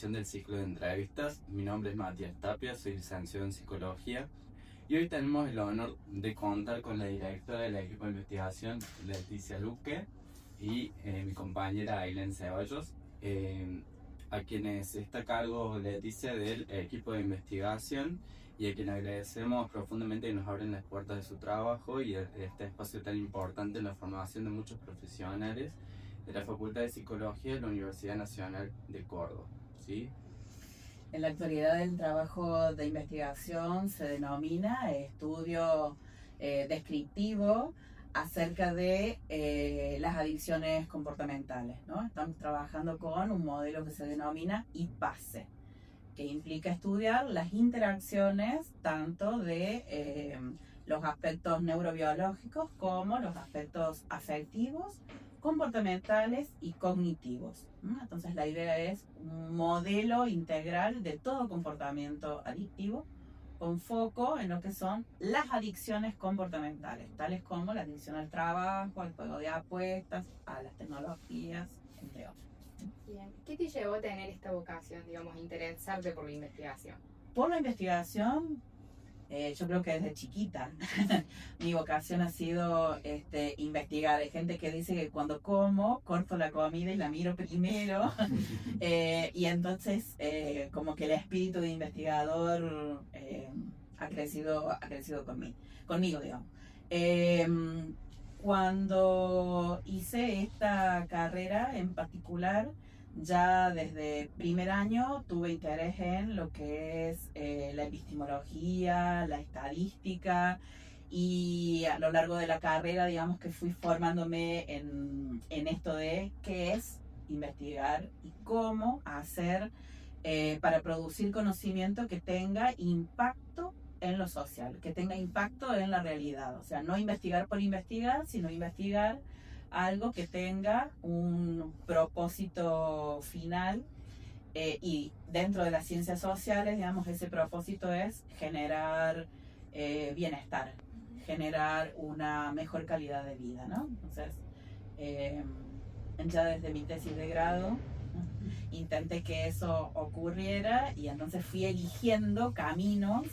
edición del ciclo de entrevistas. Mi nombre es Matías Tapia, soy licenciado en Psicología y hoy tenemos el honor de contar con la directora del equipo de investigación, Leticia Luque, y mi compañera Ailén Ceballos, a quienes está a cargo Leticia del equipo de investigación y a quien agradecemos profundamente que nos abren las puertas de su trabajo y de este espacio tan importante en la formación de muchos profesionales de la Facultad de Psicología de la Universidad Nacional de Córdoba, ¿sí? En la actualidad el trabajo de investigación se denomina estudio descriptivo acerca de las adicciones comportamentales, ¿no? Estamos trabajando con un modelo que se denomina IPASE, que implica estudiar las interacciones tanto de los aspectos neurobiológicos como los aspectos afectivos, comportamentales y cognitivos. Entonces la idea es un modelo integral de todo comportamiento adictivo con foco en lo que son las adicciones comportamentales, tales como la adicción al trabajo, al juego de apuestas, a las tecnologías, entre otros. Bien. ¿Qué te llevó a tener esta vocación, digamos, a interesarte por la investigación? Por la investigación, yo creo que desde chiquita mi vocación ha sido investigar. Hay gente que dice que cuando como, corto la comida y la miro primero. Y entonces como que el espíritu de investigador ha crecido conmigo, digamos. Cuando hice esta carrera en particular, ya desde primer año tuve interés en lo que es la epistemología, la estadística, y a lo largo de la carrera, digamos que fui formándome en esto de qué es investigar y cómo hacer para producir conocimiento que tenga impacto en lo social, que tenga impacto en la realidad. O sea, no investigar por investigar, sino investigar algo que tenga un propósito final, y dentro de las ciencias sociales, digamos, ese propósito es generar bienestar, generar una mejor calidad de vida, ¿no? Entonces, ya desde mi tesis de grado intenté que eso ocurriera y entonces fui eligiendo caminos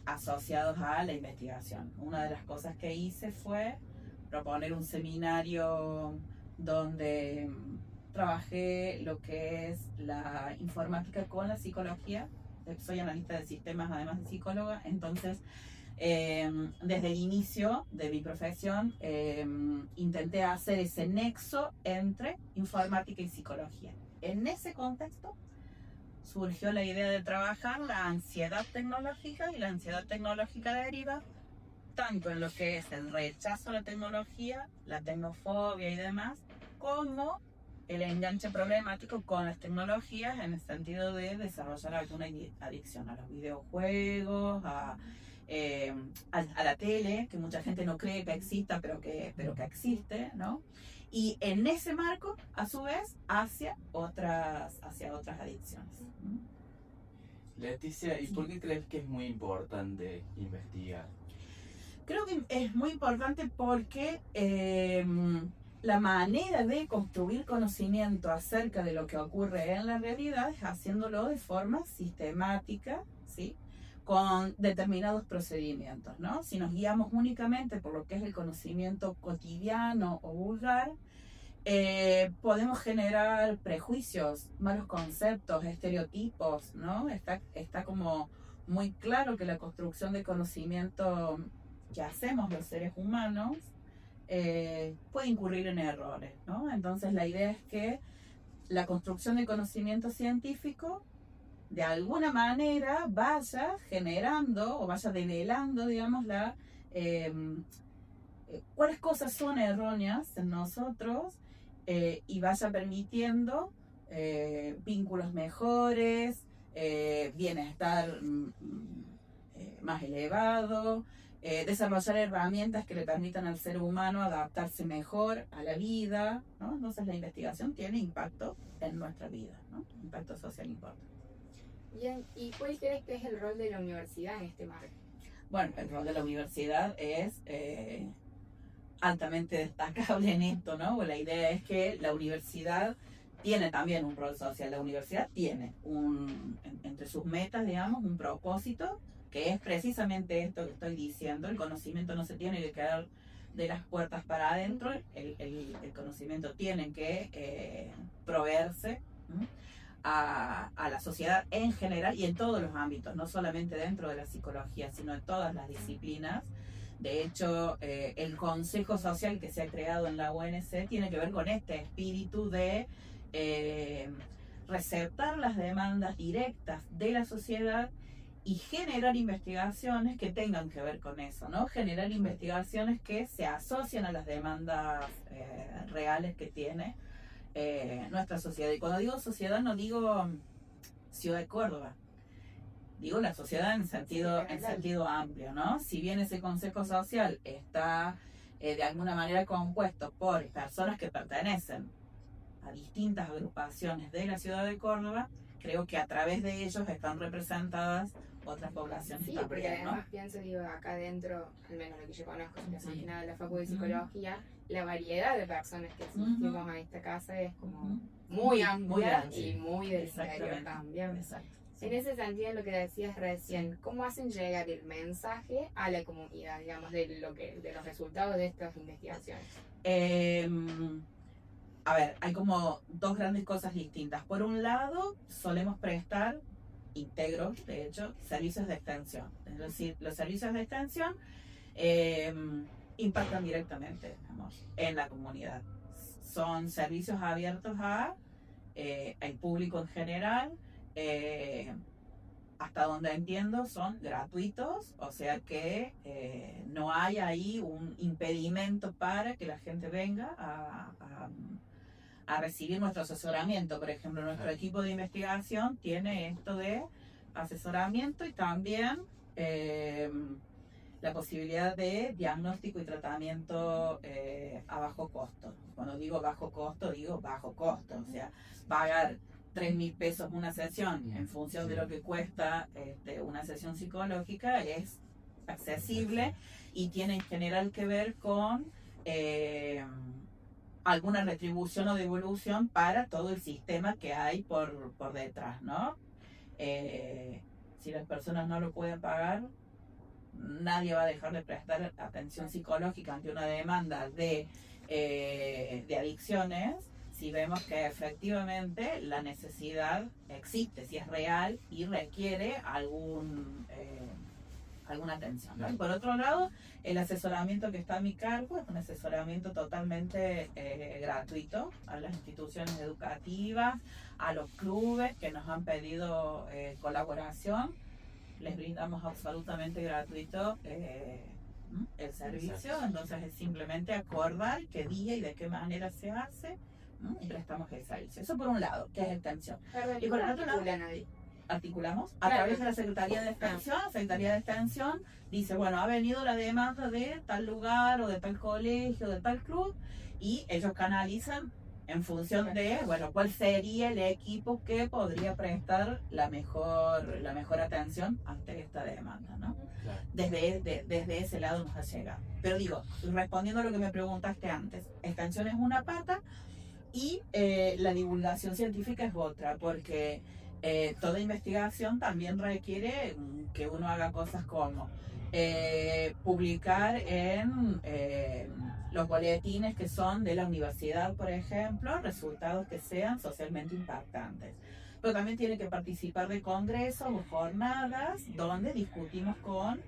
asociados a la investigación. Una de las cosas que hice fue proponer un seminario donde trabajé lo que es la informática con la psicología. Soy analista de sistemas, además de psicóloga, entonces desde el inicio de mi profesión intenté hacer ese nexo entre informática y psicología. En ese contexto surgió la idea de trabajar la ansiedad tecnológica, y la ansiedad tecnológica deriva tanto en lo que es el rechazo a la tecnología, la tecnofobia y demás, como el enganche problemático con las tecnologías en el sentido de desarrollar alguna adicción a los videojuegos, a la tele, que mucha gente no cree que exista, pero que existe, ¿no? Y en ese marco, a su vez, hacia otras adicciones. Leticia, ¿y por qué crees que es muy importante investigar? Creo que es muy importante porque la manera de construir conocimiento acerca de lo que ocurre en la realidad es haciéndolo de forma sistemática, ¿sí? Con determinados procedimientos, ¿no? Si nos guiamos únicamente por lo que es el conocimiento cotidiano o vulgar, podemos generar prejuicios, malos conceptos, estereotipos, ¿no? Está como muy claro que la construcción de conocimiento que hacemos los seres humanos puede incurrir en errores, ¿no? Entonces la idea es que la construcción de conocimiento científico de alguna manera vaya generando o vaya develando, digamos, cuáles cosas son erróneas en nosotros, y vaya permitiendo vínculos mejores, bienestar más elevado, desarrollar herramientas que le permitan al ser humano adaptarse mejor a la vida, ¿no? Entonces la investigación tiene impacto en nuestra vida, ¿no? Impacto social importante. Bien, ¿y cuál crees que es el rol de la universidad en este marco? Bueno, el rol de la universidad es altamente destacable en esto, ¿no? La idea es que la universidad tiene también un rol social. La universidad tiene entre sus metas, digamos, un propósito, que es precisamente esto que estoy diciendo. El conocimiento no se tiene que quedar de las puertas para adentro, el conocimiento tiene que proveerse a la sociedad en general y en todos los ámbitos, no solamente dentro de la psicología, sino en todas las disciplinas. De hecho, el Consejo Social que se ha creado en la UNC tiene que ver con este espíritu de receptar las demandas directas de la sociedad y generar investigaciones que tengan que ver con eso, ¿no? Generar investigaciones que se asocian a las demandas reales que tiene nuestra sociedad. Y cuando digo sociedad no digo Ciudad de Córdoba, digo la sociedad en sentido amplio, ¿no? Si bien ese consejo social está de alguna manera compuesto por personas que pertenecen a distintas agrupaciones de la ciudad de Córdoba, creo que a través de ellos están representadas otras poblaciones Sí, también, porque además ¿no? pienso, digo, acá dentro, al menos lo que yo conozco, que es Sí. más que nada de la Facultad de Psicología, la variedad de personas que asistimos a esta casa es como muy amplia grande. y muy del interior Exactamente. también. Exacto. En ese sentido, lo que decías recién, ¿cómo hacen llegar el mensaje a la comunidad, digamos, de los resultados de estas investigaciones? A ver, hay como dos grandes cosas distintas. Por un lado, solemos prestar, integro, de hecho, servicios de extensión. Es decir, los servicios de extensión impactan directamente, digamos, en la comunidad. Son servicios abiertos al público en general. Hasta donde entiendo son gratuitos, o sea que no hay ahí un impedimento para que la gente venga a recibir nuestro asesoramiento. Por ejemplo, nuestro equipo de investigación tiene esto de asesoramiento y también la posibilidad de diagnóstico y tratamiento a bajo costo. Cuando digo bajo costo, o sea, pagar 3.000 pesos una sesión en función de lo que cuesta una sesión psicológica es accesible y tiene en general que ver con alguna retribución o devolución para todo el sistema que hay por detrás, ¿no? Si las personas no lo pueden pagar, nadie va a dejar de prestar atención psicológica ante una demanda de adicciones si vemos que efectivamente la necesidad existe, si es real y requiere alguna atención, ¿no? Y por otro lado, el asesoramiento que está a mi cargo es un asesoramiento totalmente gratuito a las instituciones educativas, a los clubes que nos han pedido colaboración. Les brindamos absolutamente gratuito el servicio, entonces es simplemente acordar qué día y de qué manera se hace y prestamos el servicio. Eso por un lado, que es extensión. Perdón, Y por el otro lado, articulamos a través de la Secretaría de Extensión. La Secretaría de Extensión dice, bueno, ha venido la demanda de tal lugar o de tal colegio, de tal club, y ellos canalizan en función de, bueno, cuál sería el equipo que podría prestar la mejor atención ante esta demanda, ¿no? Claro. Desde ese lado nos ha llegado. Pero digo, respondiendo a lo que me preguntaste antes, extensión es una pata y la divulgación científica es otra, porque toda investigación también requiere que uno haga cosas como publicar en los boletines que son de la universidad, por ejemplo, resultados que sean socialmente impactantes. Pero también tiene que participar de congresos o jornadas donde discutimos con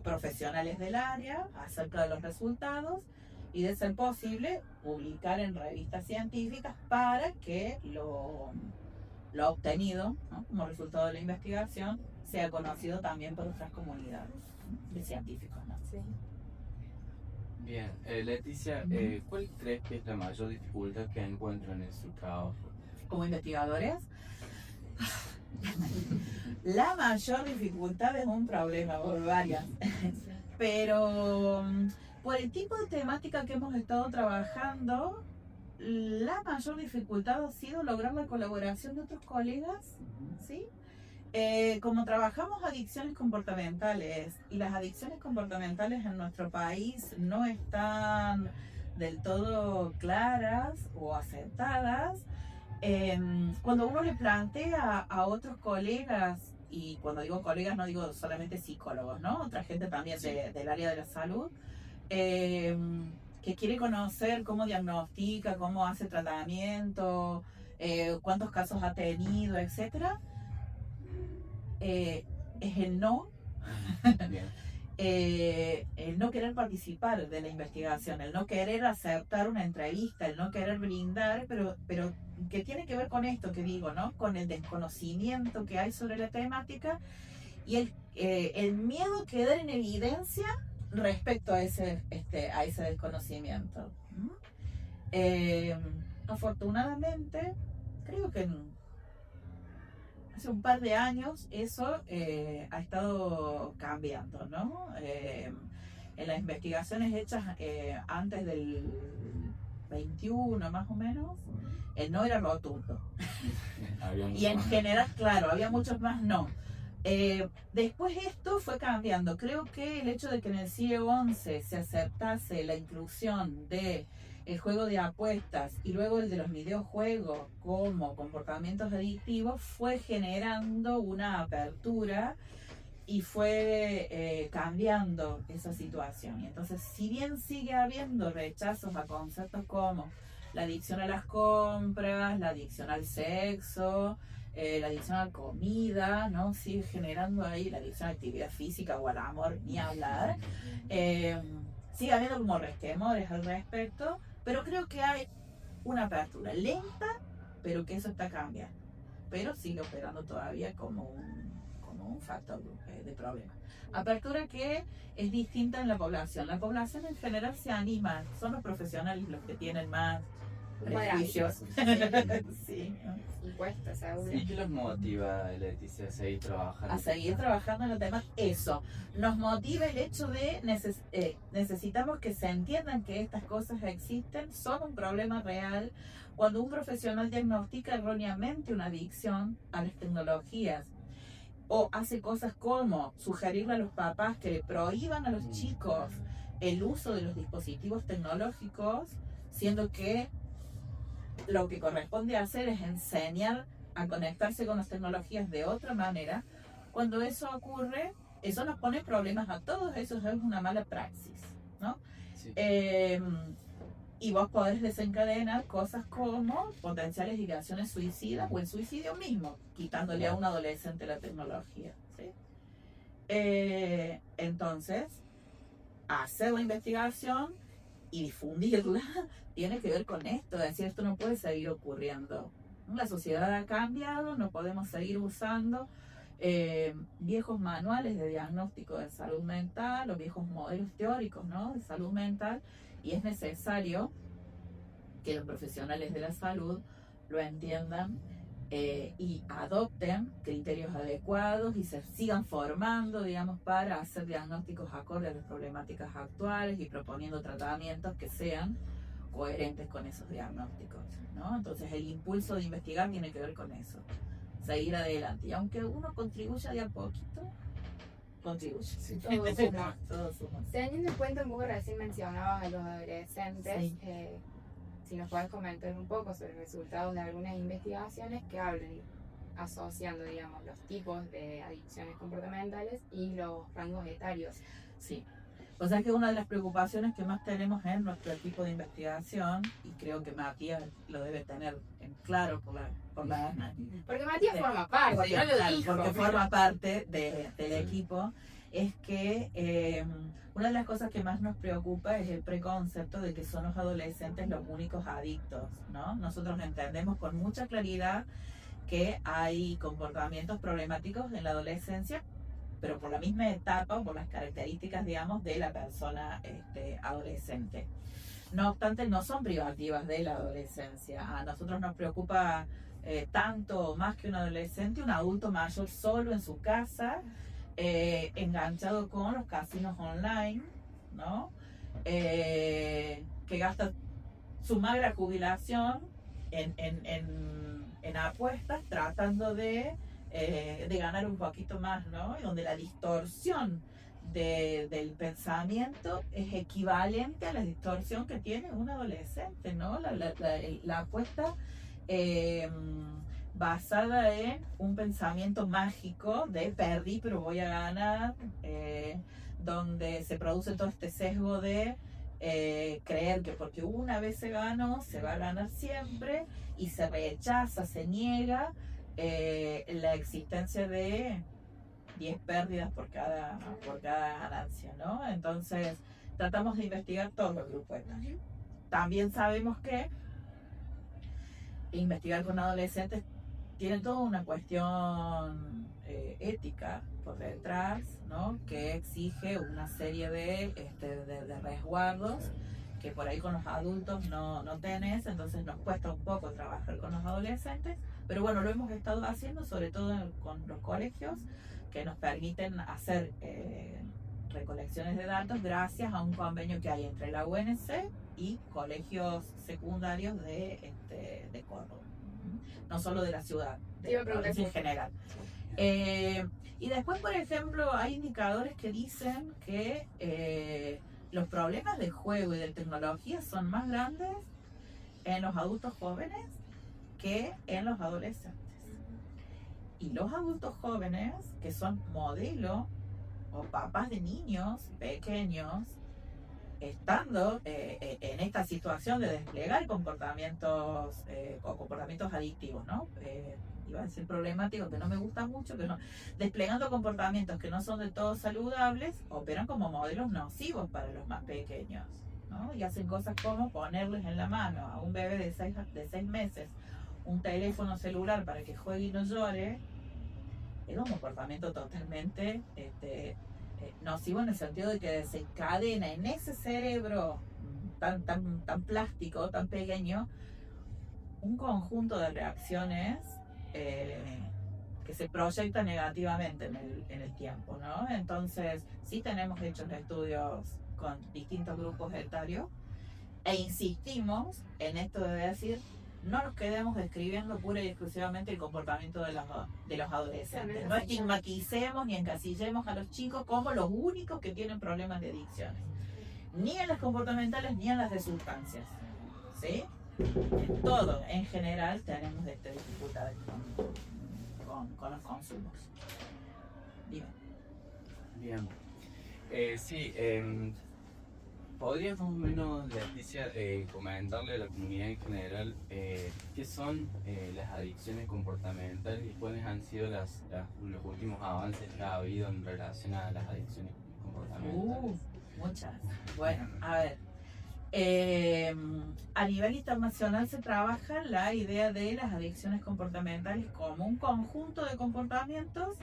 profesionales del área acerca de los resultados y, de ser posible, publicar en revistas científicas para que lo obtenido, ¿no?, como resultado de la investigación sea conocido también por otras comunidades de científicos, ¿no? Sí. Bien, Leticia, ¿cuál crees que es la mayor dificultad que encuentran en su trabajo? Como investigadores, la mayor dificultad es un problema, por varias, pero por el tipo de temática que hemos estado trabajando, la mayor dificultad ha sido lograr la colaboración de otros colegas, ¿sí? Como trabajamos adicciones comportamentales y las adicciones comportamentales en nuestro país no están del todo claras o aceptadas, cuando uno le plantea a otros colegas, y cuando digo colegas no digo solamente psicólogos, ¿no? Otra gente también del área de la salud, que quiere conocer cómo diagnostica, cómo hace tratamiento, cuántos casos ha tenido, etcétera, es el no. Bien. El no querer participar de la investigación, el no querer aceptar una entrevista, el no querer brindar, pero que tiene que ver con esto que digo, ¿no? Con el desconocimiento que hay sobre la temática y el miedo a quedar en evidencia respecto a ese desconocimiento. Afortunadamente, creo que hace un par de años eso ha estado cambiando, ¿no? En las investigaciones hechas antes del 21 más o menos, no era rotundo. Y en general, claro, había muchos más no. Después esto fue cambiando. Creo que el hecho de que en el CIE 11 se aceptase la inclusión de el juego de apuestas y luego el de los videojuegos como comportamientos adictivos fue generando una apertura y fue cambiando esa situación. Y entonces, si bien sigue habiendo rechazos a conceptos como la adicción a las compras, la adicción al sexo, la adicción a la comida, ¿no? Sigue generando ahí la adicción a la actividad física o al amor, ni hablar. Sigue habiendo como resquemores al respecto, pero creo que hay una apertura lenta, pero que eso está cambiando. Pero sigue operando todavía como un factor de problema. Apertura que es distinta en la población. La población en general se anima, son los profesionales los que tienen más prejuicios. Sí. Impuestos, seguro. ¿Y qué los motiva, Leticia, a seguir trabajando? A seguir trabajando en el tema. Eso, nos motiva el hecho de necesitamos que se entiendan que estas cosas existen, son un problema real. Cuando un profesional diagnostica erróneamente una adicción a las tecnologías o hace cosas como sugerirle a los papás que le prohíban a los chicos el uso de los dispositivos tecnológicos, siendo que lo que corresponde hacer es enseñar a conectarse con las tecnologías de otra manera. Cuando eso ocurre, eso nos pone problemas a todos, eso es una mala praxis, ¿no? Sí. Y vos podés desencadenar cosas como potenciales ideaciones suicidas o el suicidio mismo, quitándole a un adolescente la tecnología, ¿sí? Entonces, hacer la investigación y difundirla tiene que ver con esto, es decir, esto no puede seguir ocurriendo. La sociedad ha cambiado, no podemos seguir usando viejos manuales de diagnóstico de salud mental o viejos modelos teóricos, ¿no?, de salud mental, y es necesario que los profesionales de la salud lo entiendan y adopten criterios adecuados y se sigan formando, digamos, para hacer diagnósticos acordes a las problemáticas actuales y proponiendo tratamientos que sean coherentes con esos diagnósticos, ¿no? Entonces el impulso de investigar tiene que ver con eso, seguir adelante, y aunque uno contribuya de a poquito, contribuye. Sí. Todo suma. Todo suma. Teniendo en cuenta un poco, recién mencionabas a los adolescentes, Sí. Si nos puedes comentar un poco sobre resultados de algunas investigaciones que hablen asociando, digamos, los tipos de adicciones comportamentales y los rangos etarios. Sí. O sea que una de las preocupaciones que más tenemos en nuestro equipo de investigación, y creo que Matías lo debe tener en claro por la Porque Matías forma parte, porque, no lo claro, dijo. porque forma parte del equipo, es que una de las cosas que más nos preocupa es el preconcepto de que son los adolescentes los únicos adictos, ¿no? Nosotros entendemos con mucha claridad que hay comportamientos problemáticos en la adolescencia, pero por la misma etapa o por las características, digamos, de la persona adolescente. No obstante, no son privativas de la adolescencia. A nosotros nos preocupa tanto más que un adolescente, un adulto mayor solo en su casa, enganchado con los casinos online, ¿no? Que gasta su magra jubilación en apuestas, tratando de ganar un poquito más, ¿no? Y donde la distorsión del pensamiento es equivalente a la distorsión que tiene un adolescente, ¿no? La apuesta basada en un pensamiento mágico de perdí pero voy a ganar, donde se produce todo este sesgo de creer que porque una vez se ganó, se va a ganar siempre, y se rechaza, se niega la existencia de 10 pérdidas por cada ganancia, ¿no? Entonces, tratamos de investigar todo el grupo etario. También sabemos que investigar con adolescentes tiene toda una cuestión ética por detrás, ¿no? Que exige una serie de resguardos que por ahí con los adultos no tenés, entonces nos cuesta un poco trabajar con los adolescentes, pero bueno, lo hemos estado haciendo sobre todo con los colegios, que nos permiten hacer recolecciones de datos gracias a un convenio que hay entre la UNC y colegios secundarios de Córdoba, no solo de la ciudad, de la provincia en general. Y después, por ejemplo, hay indicadores que dicen que los problemas del juego y de tecnología son más grandes en los adultos jóvenes que en los adolescentes. Y los adultos jóvenes, que son modelo o papás de niños pequeños, estando en esta situación de desplegar comportamientos o comportamientos adictivos, ¿no? Iba a decir problemáticos, que no me gusta mucho, pero desplegando comportamientos que no son de todo saludables, operan como modelos nocivos para los más pequeños, ¿no? Y hacen cosas como ponerles en la mano a un bebé de 6 meses un teléfono celular para que juegue y no llore. Es un comportamiento totalmente nocivo, en el sentido de que desencadena en ese cerebro tan plástico, tan pequeño, un conjunto de reacciones que se proyecta negativamente en el tiempo, ¿no? Entonces, sí tenemos hechos estudios con distintos grupos etarios e insistimos en esto de decir, no nos quedemos describiendo pura y exclusivamente el comportamiento de los adolescentes. No estigmaticemos ni encasillemos a los chicos como los únicos que tienen problemas de adicciones, ni en las comportamentales ni en las de sustancias, ¿sí? En todo, en general, tenemos dificultades con los consumos. Dime. Bien. Sí, ¿podrías más o menos, Leticia, comentarle a la comunidad en general qué son las adicciones comportamentales y cuáles han sido los últimos avances que ha habido en relación a las adicciones comportamentales? Muchas. Bueno, a ver. A nivel internacional se trabaja la idea de las adicciones comportamentales como un conjunto de comportamientos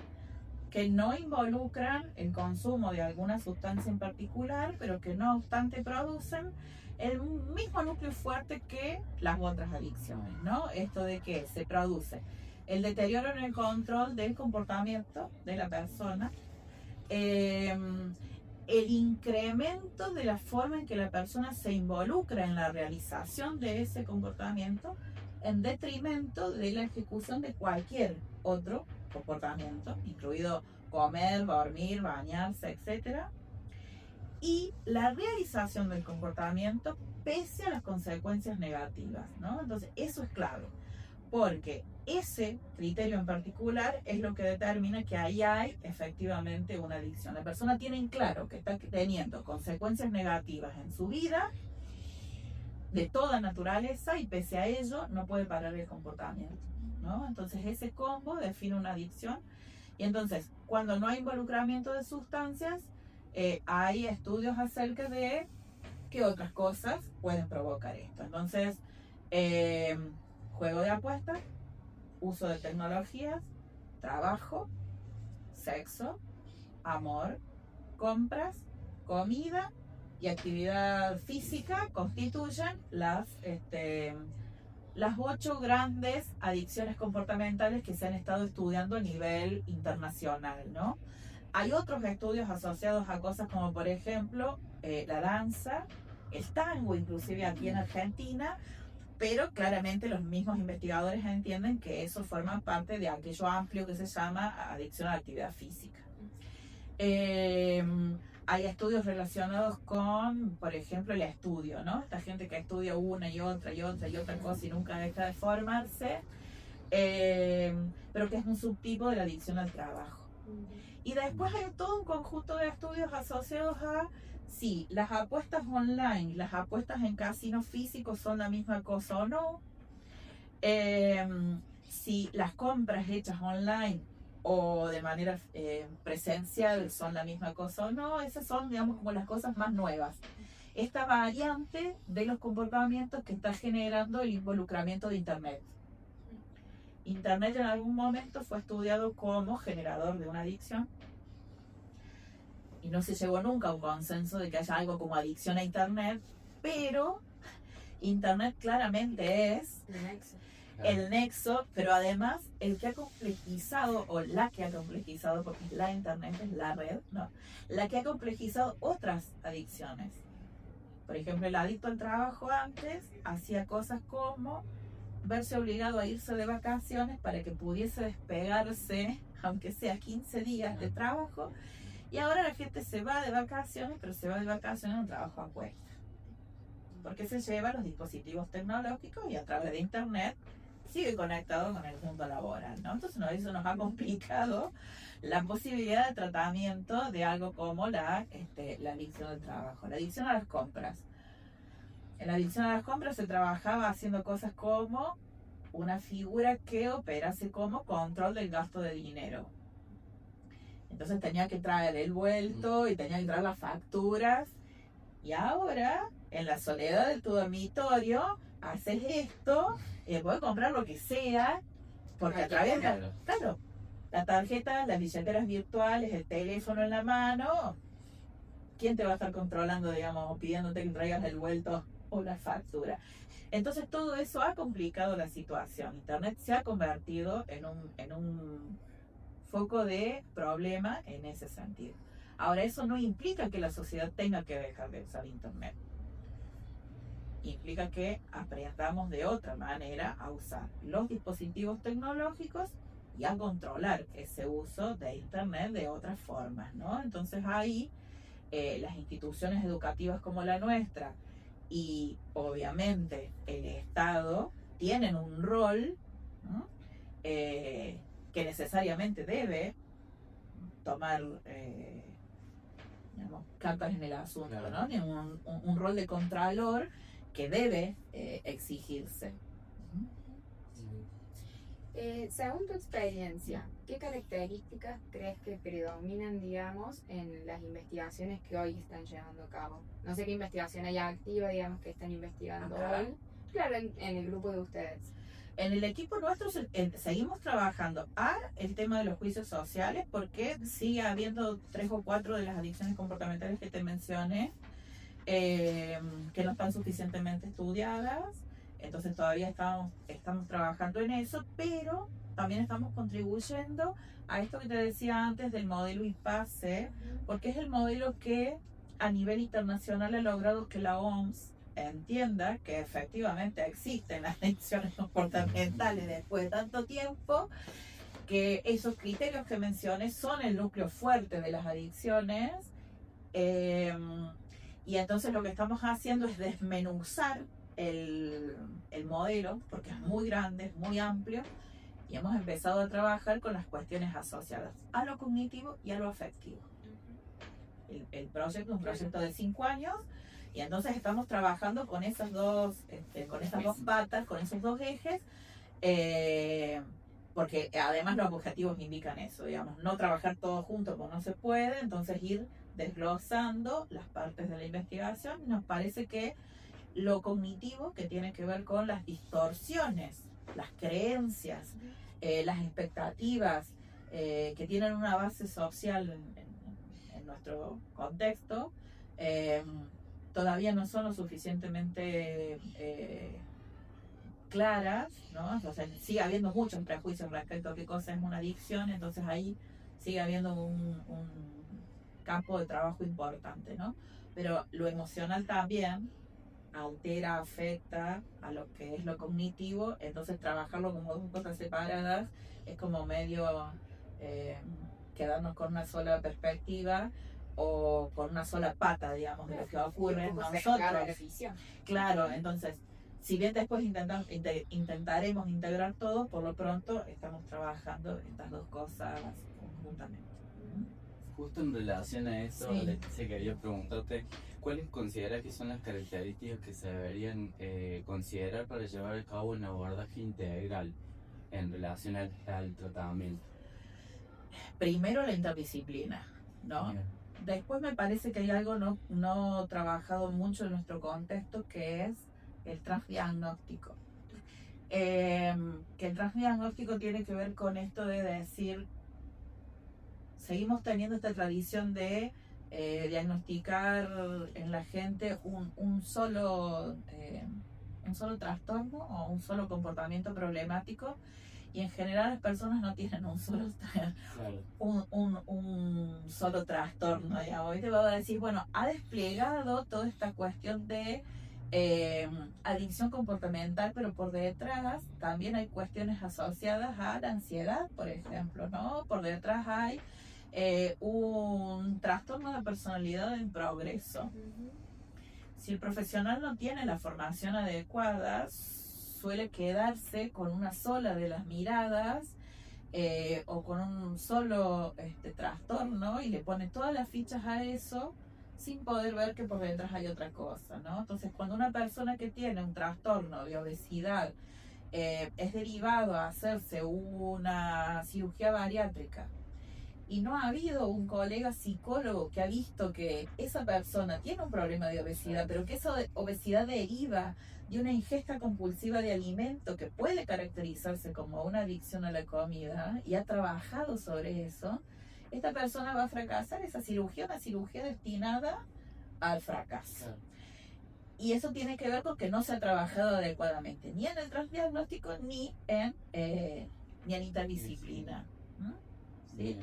que no involucran el consumo de alguna sustancia en particular, pero que no obstante producen el mismo núcleo fuerte que las otras adicciones, ¿no? Esto de que se produce el deterioro en el control del comportamiento de la persona, el incremento de la forma en que la persona se involucra en la realización de ese comportamiento en detrimento de la ejecución de cualquier otro comportamiento, incluido comer, dormir, bañarse, etc. Y la realización del comportamiento pese a las consecuencias negativas, ¿no? Entonces, eso es clave, porque ese criterio en particular es lo que determina que ahí hay efectivamente una adicción. La persona tiene en claro que está teniendo consecuencias negativas en su vida de toda naturaleza y pese a ello no puede parar el comportamiento, ¿no? Entonces ese combo define una adicción. Y entonces, cuando no hay involucramiento de sustancias, hay estudios acerca de qué otras cosas pueden provocar esto. Entonces, juego de apuestas, uso de tecnologías, trabajo, sexo, amor, compras, comida y actividad física constituyen las 8 grandes adicciones comportamentales que se han estado estudiando a nivel internacional, ¿no? Hay otros estudios asociados a cosas como, por ejemplo, la danza, el tango, inclusive aquí en Argentina, pero claramente los mismos investigadores entienden que eso forma parte de aquello amplio que se llama adicción a la actividad física. Hay estudios relacionados con, por ejemplo, el estudio, ¿no? Esta gente que estudia una y otra y otra y otra cosa y nunca deja de formarse, pero que es un subtipo de la adicción al trabajo. Y después hay todo un conjunto de estudios asociados a si las apuestas online, las apuestas en casinos físicos son la misma cosa o no, si las compras hechas online o de manera presencial son la misma cosa o no. Esas son, digamos, como las cosas más nuevas. Esta variante de los comportamientos que está generando el involucramiento de Internet. Internet en algún momento fue estudiado como generador de una adicción y no se llegó nunca a un consenso de que haya algo como adicción a Internet, pero Internet claramente es el nexo, pero además el que ha complejizado, o la que ha complejizado, porque la Internet es la red, no, la que ha complejizado otras adicciones. Por ejemplo, el adicto al trabajo antes hacía cosas como verse obligado a irse de vacaciones para que pudiese despegarse, aunque sea 15 días de trabajo, y ahora la gente se va de vacaciones, pero se va de vacaciones en un trabajo a cuesta, porque se lleva los dispositivos tecnológicos y a través de Internet sigue conectado con el mundo laboral, ¿no? Entonces eso nos ha complicado la posibilidad de tratamiento de algo como la adicción al trabajo, la adicción a las compras. En la adicción a las compras se trabajaba haciendo cosas como una figura que operase como control del gasto de dinero. Entonces tenía que traer el vuelto y tenía que traer las facturas. Y ahora, en la soledad de tu dormitorio, haces esto, puedes comprar lo que sea, porque a través de la tarjeta, las billeteras virtuales, el teléfono en la mano, ¿quién te va a estar controlando, digamos, o pidiéndote que traigas el vuelto o la factura? Entonces todo eso ha complicado la situación. Internet se ha convertido en un foco de problema en ese sentido. Ahora, eso no implica que la sociedad tenga que dejar de usar Internet. Implica que aprendamos de otra manera a usar los dispositivos tecnológicos y a controlar ese uso de Internet de otras formas, ¿no? Entonces ahí las instituciones educativas como la nuestra y obviamente el Estado tienen un rol, ¿no? Que necesariamente debe tomar digamos, cartas en el asunto, ¿no? Tiene un rol de contralor que debe exigirse. Según tu experiencia, ¿qué características crees que predominan, digamos, en las investigaciones que hoy están llevando a cabo? No sé qué investigación hay activa, digamos, que están investigando hoy. Claro, en el grupo de ustedes. En el equipo nuestro seguimos trabajando el tema de los juicios sociales, porque sigue habiendo 3 o 4 de las adicciones comportamentales que te mencioné que no están suficientemente estudiadas. Entonces todavía estamos trabajando en eso, pero también estamos contribuyendo a esto que te decía antes del modelo IPACE, porque es el modelo que a nivel internacional ha logrado que la OMS entienda que efectivamente existen las adicciones comportamentales después de tanto tiempo, que esos criterios que mencioné son el núcleo fuerte de las adicciones, y entonces lo que estamos haciendo es desmenuzar el modelo, porque es muy grande, es muy amplio, y hemos empezado a trabajar con las cuestiones asociadas a lo cognitivo y a lo afectivo. El proyecto es un proyecto de 5 años, y entonces estamos trabajando con esas dos patas, con esos dos ejes, porque además los objetivos indican eso, digamos, no trabajar todos juntos como no se puede, entonces ir desglosando las partes de la investigación. Nos parece que lo cognitivo, que tiene que ver con las distorsiones, las creencias, las expectativas que tienen una base social en nuestro contexto, todavía no son lo suficientemente claras, ¿no? O sea, sigue habiendo muchos prejuicios respecto a qué cosa es una adicción, entonces ahí sigue habiendo un campo de trabajo importante, ¿no? Pero lo emocional también altera, afecta a lo que es lo cognitivo, entonces trabajarlo como dos cosas separadas es como medio quedarnos con una sola perspectiva, o con una sola pata, digamos, de lo que ocurre en Un poco sesgar la nosotros. visión. Claro, entonces, si bien después intentaremos integrar todo, por lo pronto estamos trabajando estas dos cosas conjuntamente. Justo en relación a eso, Sí. Leticia, quería preguntarte, ¿cuáles consideras que son las características que se deberían considerar para llevar a cabo un abordaje integral en relación al tratamiento? Primero la interdisciplina, ¿no? Bien. Después me parece que hay algo no trabajado mucho en nuestro contexto, que es el transdiagnóstico. Que el transdiagnóstico tiene que ver con esto de decir, seguimos teniendo esta tradición de diagnosticar en la gente un solo trastorno o un solo comportamiento problemático, y en general las personas no tienen un solo Claro. un solo trastorno. Ya hoy te voy a decir, bueno, ha desplegado toda esta cuestión de adicción comportamental, pero por detrás también hay cuestiones asociadas a la ansiedad, por ejemplo, ¿no? Por detrás hay un trastorno de personalidad en progreso. Si el profesional no tiene la formación adecuada, suele quedarse con una sola de las miradas o con un solo trastorno, y le pone todas las fichas a eso sin poder ver que por detrás hay otra cosa, ¿no? Entonces, cuando una persona que tiene un trastorno de obesidad es derivado a hacerse una cirugía bariátrica, y no ha habido un colega psicólogo que ha visto que esa persona tiene un problema de obesidad, pero que esa obesidad deriva de una ingesta compulsiva de alimento que puede caracterizarse como una adicción a la comida, y ha trabajado sobre eso, esta persona va a fracasar. Esa cirugía, una cirugía destinada al fracaso. Claro. Y eso tiene que ver con que no se ha trabajado adecuadamente, ni en el transdiagnóstico, ni en interdisciplina. ¿Sí? Bien.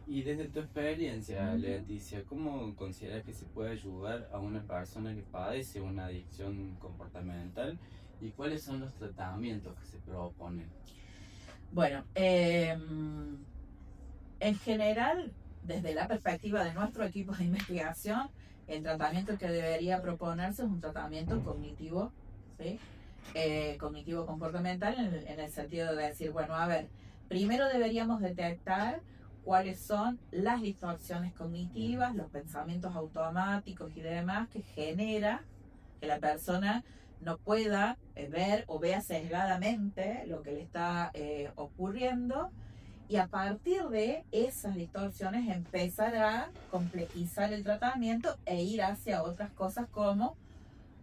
Y desde tu experiencia, Ujú. Leticia, ¿cómo consideras que se puede ayudar a una persona que padece una adicción comportamental y cuáles son los tratamientos que se proponen? Bueno, en general, desde la perspectiva de nuestro equipo de investigación, el tratamiento que debería proponerse es un tratamiento cognitivo, ¿sí? Cognitivo comportamental, en el sentido de decir, bueno, a ver, primero deberíamos detectar cuáles son las distorsiones cognitivas, los pensamientos automáticos y demás que genera que la persona no pueda ver o vea sesgadamente lo que le está ocurriendo, y a partir de esas distorsiones empezar a complejizar el tratamiento e ir hacia otras cosas como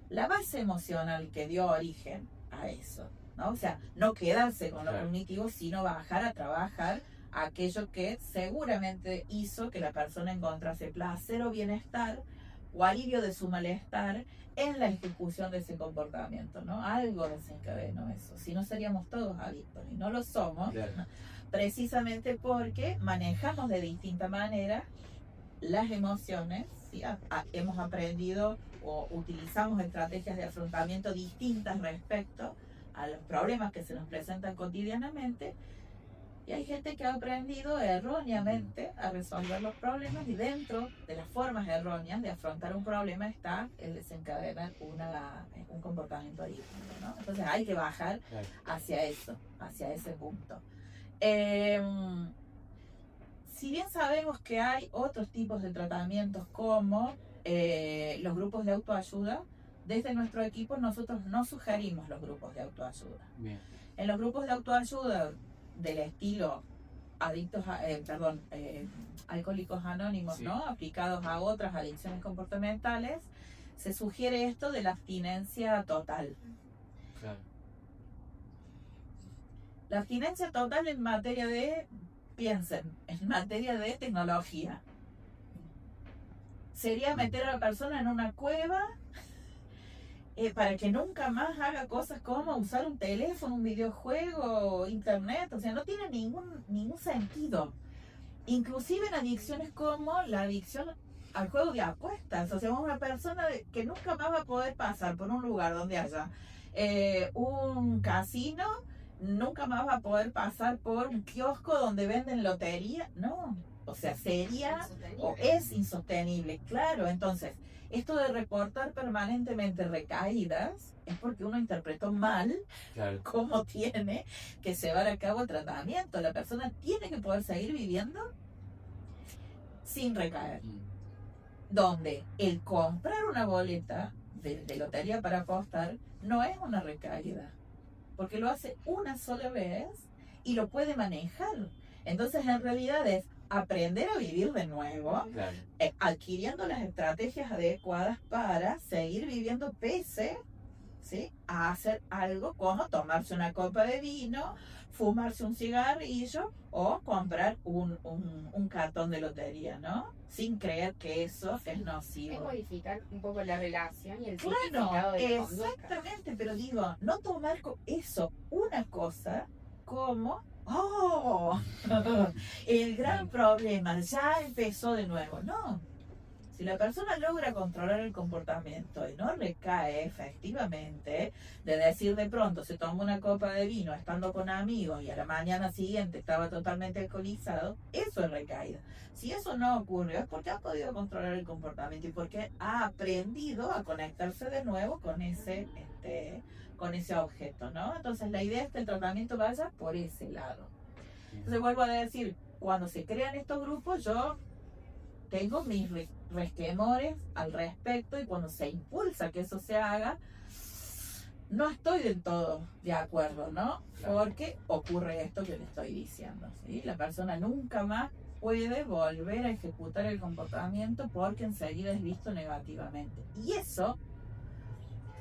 la base emocional que dio origen a eso, ¿no? O sea, no quedarse con lo Claro. cognitivo, sino bajar a trabajar aquello que seguramente hizo que la persona encontrase placer o bienestar o alivio de su malestar en la ejecución de ese comportamiento, ¿no? Algo desencadenó eso, si no seríamos todos adictos, y no lo somos, Claro. precisamente porque manejamos de distinta manera las emociones, ¿sí? Hemos aprendido o utilizamos estrategias de afrontamiento distintas respecto a los problemas que se nos presentan cotidianamente, y hay gente que ha aprendido erróneamente a resolver los problemas, y dentro de las formas erróneas de afrontar un problema está el desencadenar un comportamiento adictivo, ¿no? Entonces hay que bajar Claro. hacia eso, hacia ese punto. Si bien sabemos que hay otros tipos de tratamientos como los grupos de autoayuda, desde nuestro equipo nosotros no sugerimos los grupos de autoayuda. Bien. En los grupos de autoayuda del estilo Alcohólicos Anónimos, Sí. ¿no? Aplicados a otras adicciones comportamentales, se sugiere esto de la abstinencia total. Claro. La abstinencia total en materia de, piensen, en materia de tecnología. Sería meter a la persona en una cueva para que nunca más haga cosas como usar un teléfono, un videojuego, internet. O sea, no tiene ningún sentido. Inclusive en adicciones como la adicción al juego de apuestas. O sea, una persona que nunca más va a poder pasar por un lugar donde haya un casino, nunca más va a poder pasar por un kiosco donde venden lotería. No, O sea, sería Insostenible. o es insostenible, claro. Entonces, esto de reportar permanentemente recaídas es porque uno interpretó mal Claro. cómo tiene que llevar a cabo el tratamiento. La persona tiene que poder seguir viviendo sin recaer. Donde el comprar una boleta de lotería para apostar no es una recaída, porque lo hace una sola vez y lo puede manejar. Entonces, en realidad es aprender a vivir de nuevo, Claro. adquiriendo las estrategias adecuadas para seguir viviendo pese, ¿sí?, a hacer algo como tomarse una copa de vino, fumarse un cigarrillo o comprar un cartón de lotería, ¿no? Sin creer que eso es Es nocivo. modificar un poco la relación y el Claro, significado de la conducta. exactamente, pero digo, no tomar eso, una cosa, como, oh, el gran problema ya empezó de nuevo. No, si la persona logra controlar el comportamiento y no recae efectivamente, de decir de pronto se tomó una copa de vino estando con amigos y a la mañana siguiente estaba totalmente alcoholizado, eso es recaída. Si eso no ocurre es porque ha podido controlar el comportamiento y porque ha aprendido a conectarse de nuevo con ese objeto, ¿no? Entonces la idea es que el tratamiento vaya por ese lado. Entonces vuelvo a decir, cuando se crean estos grupos, yo tengo mis resquemores al respecto, y cuando se impulsa que eso se haga, no estoy del todo de acuerdo, ¿no? Claro. Porque ocurre esto que le estoy diciendo, ¿sí? La persona nunca más puede volver a ejecutar el comportamiento porque enseguida es visto negativamente. Y eso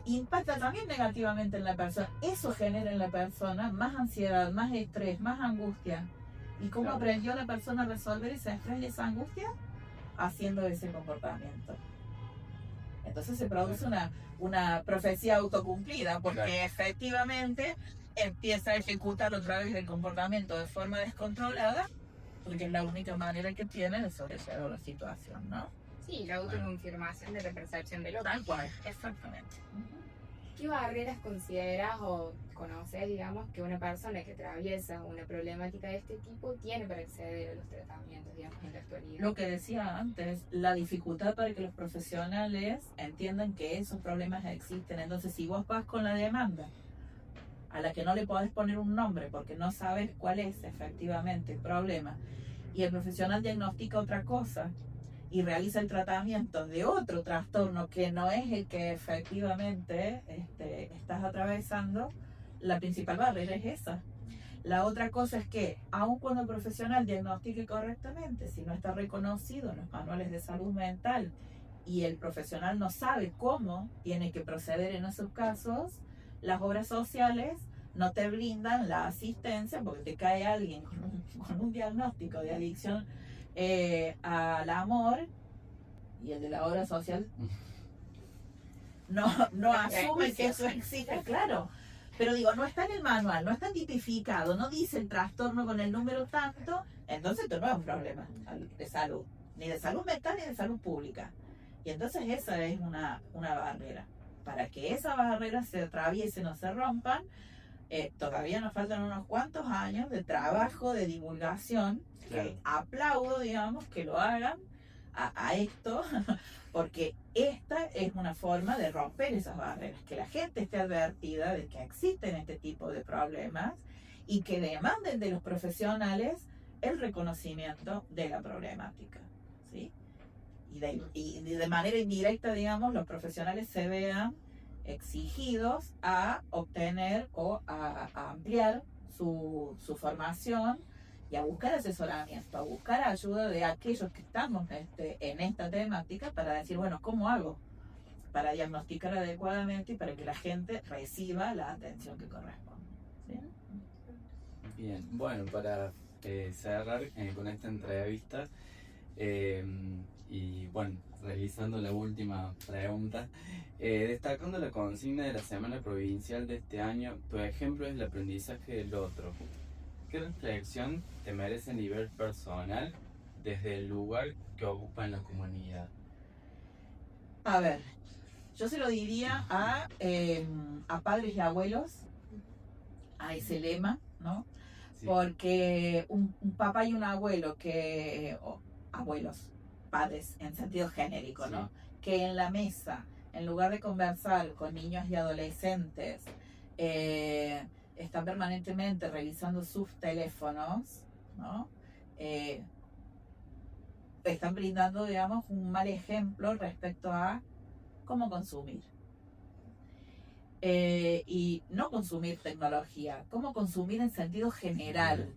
impacta también negativamente en la persona. Eso genera en la persona más ansiedad, más estrés, más angustia. ¿Y cómo Claro. aprendió la persona a resolver ese estrés y esa angustia? Haciendo ese comportamiento. Entonces se produce una profecía autocumplida, porque Claro. efectivamente empieza a ejecutar otra vez el comportamiento de forma descontrolada, porque es la única manera que tiene de sobrellevar la situación, ¿no? Sí, la autoconfirmación de la percepción del otro. Tal cual, exactamente. ¿Qué barreras consideras o conoces, digamos, que una persona que atraviesa una problemática de este tipo tiene para acceder a los tratamientos, digamos, en la actualidad? Lo que decía antes, la dificultad para que los profesionales entiendan que esos problemas existen. Entonces, si vos vas con la demanda a la que no le podés poner un nombre porque no sabes cuál es efectivamente el problema, y el profesional diagnostica otra cosa y realiza el tratamiento de otro trastorno que no es el que efectivamente estás atravesando, la principal barrera es esa. La otra cosa es que, aun cuando el profesional diagnostique correctamente, si no está reconocido en los manuales de salud mental y el profesional no sabe cómo tiene que proceder en esos casos, las obras sociales no te brindan la asistencia porque te cae alguien con un diagnóstico de adicción al amor, y el de la obra social no asume que eso existe, claro. Pero digo, no está en el manual, no está tipificado, no dice el trastorno con el número tanto, entonces esto no es un problema de salud, ni de salud mental ni de salud pública. Y entonces esa es una barrera. Para que esas barreras se atraviesen o se rompan, todavía nos faltan unos cuantos años de trabajo, de divulgación, Claro. que aplaudo, digamos, que lo hagan a esto, porque esta es una forma de romper esas barreras, que la gente esté advertida de que existen este tipo de problemas y que demanden de los profesionales el reconocimiento de la problemática, ¿sí? Y de manera indirecta, digamos, los profesionales se vean exigidos a obtener o a ampliar su formación y a buscar asesoramiento, a buscar ayuda de aquellos que estamos en esta temática para decir, bueno, ¿cómo hago para diagnosticar adecuadamente y para que la gente reciba la atención que corresponde? ¿Sí? Bien, bueno, para cerrar con esta entrevista, y bueno, realizando la última pregunta, destacando la consigna de la Semana Provincial de este año, tu ejemplo es el aprendizaje del otro. ¿Qué reflexión te merece a nivel personal desde el lugar que ocupa en la comunidad? A ver, yo se lo diría a padres y abuelos, a ese lema, ¿no? Sí. Porque un papá y un abuelo o abuelos, padres en sentido genérico, ¿no? Sí. Que en la mesa, en lugar de conversar con niños y adolescentes, están permanentemente revisando sus teléfonos, ¿no? Están brindando, digamos, un mal ejemplo respecto a cómo consumir. Y no consumir tecnología, cómo consumir en sentido general.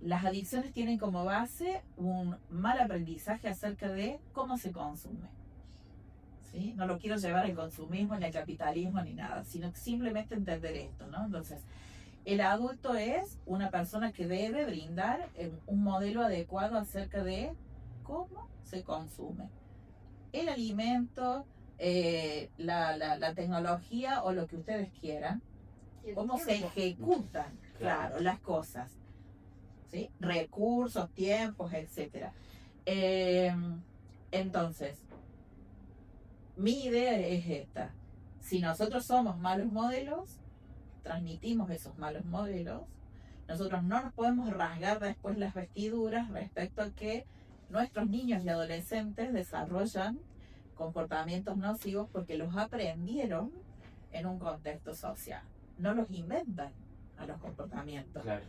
Las adicciones tienen como base un mal aprendizaje acerca de cómo se consume. ¿Sí? No lo quiero llevar al consumismo, ni al capitalismo, ni nada, sino simplemente entender esto, ¿no? Entonces, el adulto es una persona que debe brindar un modelo adecuado acerca de cómo se consume el alimento, la tecnología o lo que ustedes quieran, cómo se ejecutan, claro, las cosas, ¿sí? Recursos, tiempos, etcétera. Entonces, mi idea es esta. Si nosotros somos malos modelos, transmitimos esos malos modelos, nosotros no nos podemos rasgar después las vestiduras respecto a que nuestros niños y adolescentes desarrollan comportamientos nocivos porque los aprendieron en un contexto social. No los inventan a los comportamientos. Claro.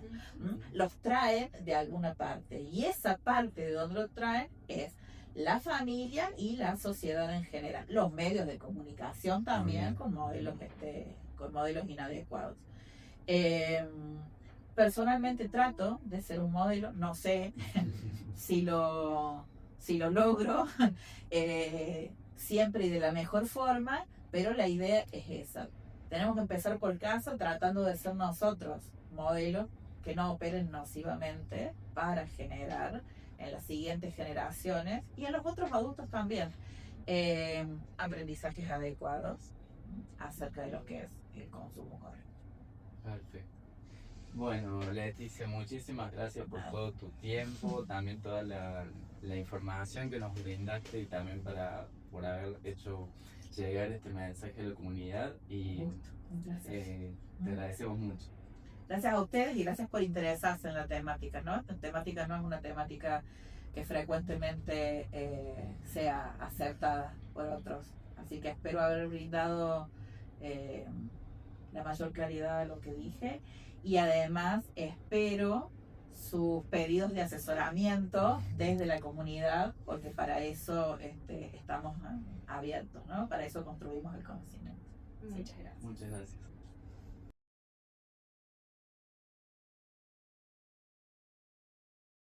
Los traen de alguna parte. Y esa parte de donde lo traen es la familia y la sociedad en general. Los medios de comunicación también con modelos inadecuados. Personalmente trato de ser un modelo, no sé si lo logro siempre y de la mejor forma, pero la idea es esa. Tenemos que empezar por casa tratando de ser nosotros modelos que no operen nocivamente para generar en las siguientes generaciones y en los otros adultos también aprendizajes adecuados acerca de lo que es el consumo correcto. Perfecto. Bueno, Leticia, muchísimas gracias por todo tu tiempo, también toda la información que nos brindaste y también por haber hecho llegar este mensaje a la comunidad y te agradecemos mucho. Gracias a ustedes y gracias por interesarse en la temática, ¿no? Esta temática no es una temática que frecuentemente sea aceptada por otros, así que espero haber brindado la mayor claridad de lo que dije y además espero sus pedidos de asesoramiento desde la comunidad, porque para eso estamos abiertos, ¿no? Para eso construimos el conocimiento. Muchas gracias. Muchas gracias.